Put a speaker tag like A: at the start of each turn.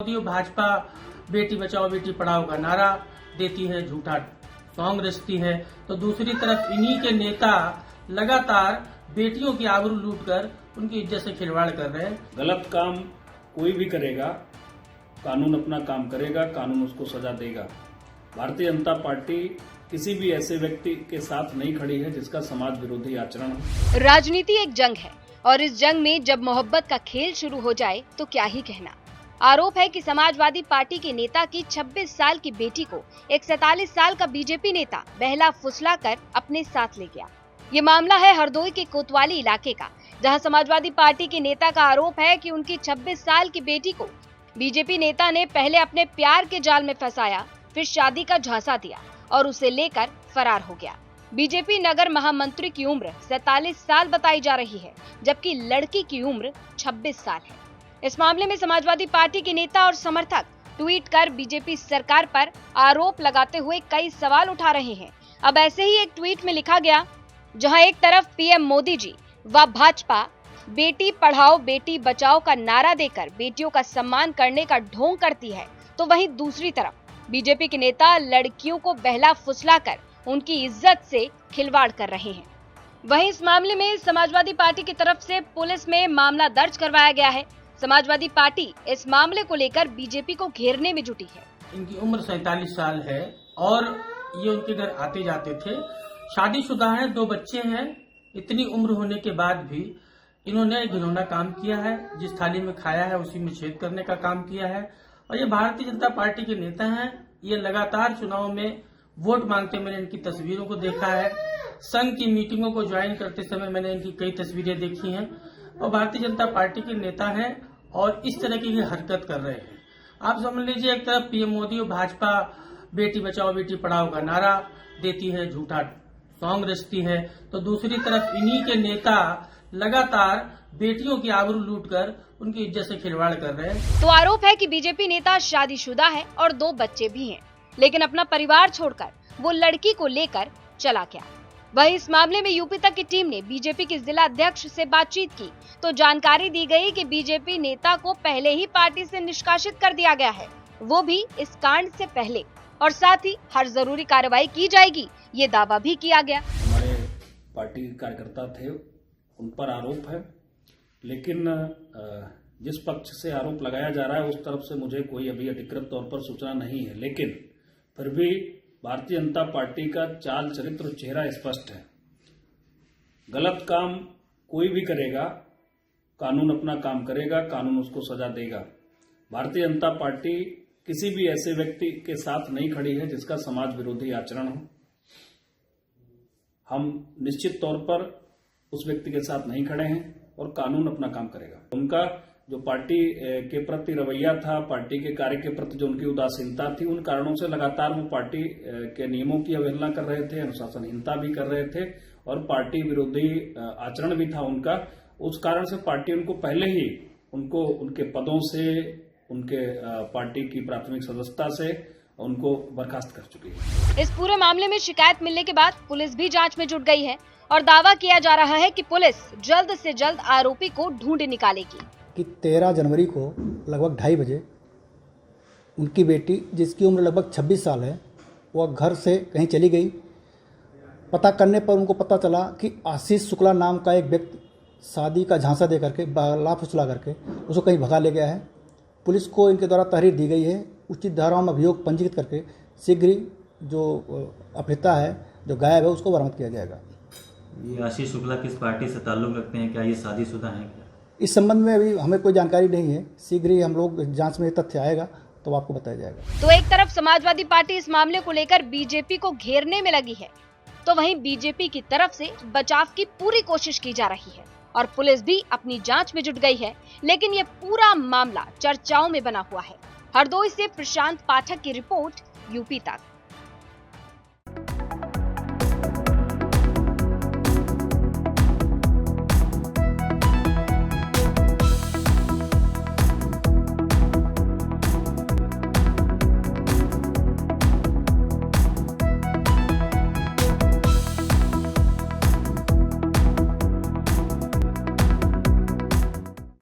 A: मोदी और भाजपा बेटी बचाओ बेटी पढ़ाओ का नारा देती है, झूठा सॉन्ग रचती है, तो दूसरी तरफ इन्हीं के नेता लगातार बेटियों की आबरू लूटकर उनकी इज्जत से खिलवाड़ कर रहे हैं।
B: गलत काम कोई भी करेगा, कानून अपना काम करेगा, कानून उसको सजा देगा। भारतीय जनता पार्टी किसी भी ऐसे व्यक्ति के साथ नहीं खड़ी है जिसका समाज विरोधी आचरण हो।
C: राजनीति एक जंग है और इस जंग में जब मोहब्बत का खेल शुरू हो जाए तो क्या ही कहना। आरोप है कि समाजवादी पार्टी के नेता की 26 साल की बेटी को एक 47 साल का बीजेपी नेता बहला फुसला कर अपने साथ ले गया। ये मामला है हरदोई के कोतवाली इलाके का, जहां समाजवादी पार्टी के नेता का आरोप है कि उनकी 26 साल की बेटी को बीजेपी नेता ने पहले अपने प्यार के जाल में फंसाया, फिर शादी का झांसा दिया और उसे लेकर फरार हो गया। बीजेपी नगर महामंत्री की उम्र 47 साल बताई जा रही है, जबकि लड़की की उम्र 26 साल है। इस मामले में समाजवादी पार्टी के नेता और समर्थक ट्वीट कर बीजेपी सरकार पर आरोप लगाते हुए कई सवाल उठा रहे हैं। अब ऐसे ही एक ट्वीट में लिखा गया, जहां एक तरफ पीएम मोदी जी व भाजपा बेटी पढ़ाओ बेटी बचाओ का नारा देकर बेटियों का सम्मान करने का ढोंग करती है, तो वहीं दूसरी तरफ बीजेपी के नेता लड़कियों को बहला फुसलाकर उनकी इज्जत से खिलवाड़ कर रहे हैं। वहीं इस मामले में समाजवादी पार्टी की तरफ से पुलिस में मामला दर्ज करवाया गया है। समाजवादी पार्टी इस मामले को लेकर बीजेपी को घेरने में जुटी है।
A: इनकी उम्र 47 साल है और ये उनके घर आते जाते थे। शादीशुदा हैं, 2 बच्चे हैं। इतनी उम्र होने के बाद भी इन्होंने घिनौना काम किया है। जिस थाली में खाया है उसी में छेद करने का काम किया है। और ये भारतीय जनता पार्टी के नेता हैं। ये लगातार चुनाव में वोट मांगते मैंने इनकी तस्वीरों को देखा है। संघ की मीटिंगों को ज्वाइन करते समय मैंने इनकी कई तस्वीरें देखी हैं। और भारतीय जनता पार्टी के नेता हैं और इस तरह की हरकत कर रहे हैं। आप समझ लीजिए, एक तरफ पीएम मोदी और भाजपा बेटी बचाओ बेटी पढ़ाओ का नारा देती है, झूठा सॉन्ग रचती है, तो दूसरी तरफ इन्हीं के नेता लगातार बेटियों की आबरू लूटकर उनकी इज्जत से खिलवाड़ कर रहे हैं।
C: तो आरोप है कि बीजेपी नेता शादीशुदा है और 2 बच्चे भी हैं, लेकिन अपना परिवार छोड़कर वो लड़की को लेकर चला गया। वहीं इस मामले में यूपी तक की टीम ने बीजेपी के जिला अध्यक्ष से बातचीत की तो जानकारी दी गई कि बीजेपी नेता को पहले ही पार्टी से निष्कासित कर दिया गया है, वो भी इस कांड से पहले, और साथ ही हर जरूरी कार्रवाई की जाएगी, ये दावा भी किया गया।
B: हमारे पार्टी के कार्यकर्ता थे, उन पर आरोप है, लेकिन जिस पक्ष से आरोप लगाया जा रहा है उस तरफ से मुझे कोई अभी अधिकृत तौर पर सूचना नहीं है। लेकिन फिर भी भारतीय जनता पार्टी का चाल चरित्र और चेहरा स्पष्ट है। गलत काम कोई भी करेगा, कानून अपना काम करेगा, कानून उसको सजा देगा। भारतीय जनता पार्टी किसी भी ऐसे व्यक्ति के साथ नहीं खड़ी है जिसका समाज विरोधी आचरण हो। हम निश्चित तौर पर उस व्यक्ति के साथ नहीं खड़े हैं और कानून अपना काम करेगा। उनका जो पार्टी के प्रति रवैया था, पार्टी के कार्य के प्रति जो उनकी उदासीनता थी, उन कारणों से लगातार वो पार्टी के नियमों की अवहेलना कर रहे थे, अनुशासनहीनता भी कर रहे थे और पार्टी विरोधी आचरण भी था उनका। उस कारण से पार्टी उनको पहले ही उनको उनके पदों से, उनके पार्टी की प्राथमिक सदस्यता से उनको बर्खास्त कर चुकी है।
C: इस पूरे मामले में शिकायत मिलने के बाद पुलिस भी जांच में जुट गई है और दावा किया जा रहा है कि पुलिस जल्द से जल्द आरोपी को ढूंढ निकालेगी।
D: कि 13 जनवरी को लगभग 2:30 बजे उनकी बेटी, जिसकी उम्र लगभग 26 साल है, वह घर से कहीं चली गई। पता करने पर उनको पता चला कि आशीष शुक्ला नाम का एक व्यक्ति शादी का झांसा दे करके, बहला फुसला करके उसको कहीं भगा ले गया है। पुलिस को इनके द्वारा तहरीर दी गई है। उचित धाराओं में अभियोग पंजीकृत करके शीघ्र ही जो अपहृता है, जो गायब है, उसको बरामद किया जाएगा।
E: ये आशीष शुक्ला किस पार्टी से ताल्लुक रखते हैं? क्या ये शादीशुदा हैं क्या?
D: इस संबंध में अभी हमें कोई जानकारी नहीं है। शीघ्र ही हम लोग जांच में तथ्य आएगा तो आपको बताया जाएगा।
C: तो एक तरफ समाजवादी पार्टी इस मामले को लेकर बीजेपी को घेरने में लगी है, तो वहीं बीजेपी की तरफ से बचाव की पूरी कोशिश की जा रही है और पुलिस भी अपनी जांच में जुट गई है। लेकिन ये पूरा मामला चर्चाओं में बना हुआ है। हरदोई से प्रशांत पाठक की रिपोर्ट, यूपी तक।